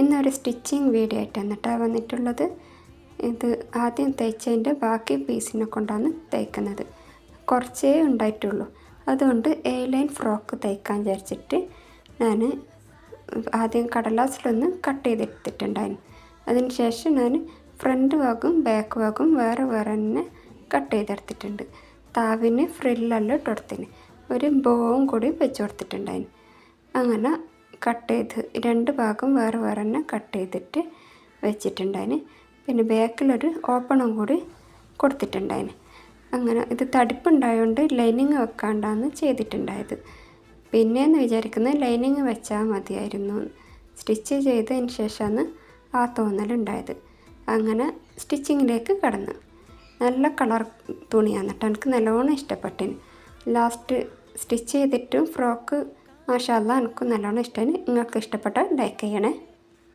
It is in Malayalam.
ഇന്നൊരു സ്റ്റിച്ചിങ് വീഡിയോ ആയിട്ടാണ് കേട്ടോ വന്നിട്ടുള്ളത്. ഇത് ആദ്യം തയ്ച്ചതിൻ്റെ ബാക്കി പീസിനെ കൊണ്ടാണ് തയ്ക്കുന്നത്. കുറച്ചേ ഉണ്ടായിട്ടുള്ളൂ. അതുകൊണ്ട് എ ലൈൻ ഫ്രോക്ക് തയ്ക്കാൻ വിചാരിച്ചിട്ട് ഞാൻ ആദ്യം കടലാസിലൊന്ന് കട്ട് ചെയ്തെടുത്തിട്ടുണ്ടായിരുന്നു. അതിന് ശേഷം ഞാൻ ഫ്രണ്ട് ഭാഗവും ബാക്ക് ഭാഗവും വേറെ വേറെ തന്നെ കട്ട് ചെയ്തെടുത്തിട്ടുണ്ട്. താവിന് ഫ്രില്ലെല്ലാം ഇട്ടുകൊടുത്തിന് ഒരു ബോവും കൂടി വെച്ച് കൊടുത്തിട്ടുണ്ടായിരുന്നു. അങ്ങനെ കട്ട് ചെയ്ത് രണ്ട് ഭാഗം വേറെ വേറെ തന്നെ കട്ട് ചെയ്തിട്ട് വെച്ചിട്ടുണ്ടായിന്. പിന്നെ ബാക്കിലൊരു ഓപ്പണും കൂടി കൊടുത്തിട്ടുണ്ടായിന്. അങ്ങനെ ഇത് തടിപ്പുണ്ടായതുകൊണ്ട് ലൈനിങ് വെക്കാണ്ടാണ് ചെയ്തിട്ടുണ്ടായത്. പിന്നെയെന്ന് വിചാരിക്കുന്നത് ലൈനിങ് വെച്ചാൽ മതിയായിരുന്നു. സ്റ്റിച്ച് ചെയ്തതിന് ശേഷമാണ് ആ തോന്നലുണ്ടായത്. അങ്ങനെ സ്റ്റിച്ചിങ്ങിലേക്ക് കടന്നു. നല്ല കളർ തുണിയാണ് കേട്ടോ, എനിക്ക് നല്ലോണം ഇഷ്ടപ്പെട്ടിന്. ലാസ്റ്റ് സ്റ്റിച്ച് ചെയ്തിട്ടും ഫ്രോക്ക് മാഷാ അല്ലാഹ് എനിക്ക് നല്ലോണം ഇഷ്ടമായി. നിങ്ങൾക്ക് ഇഷ്ടപ്പെട്ടാൽ ലൈക്ക് ചെയ്യണേ.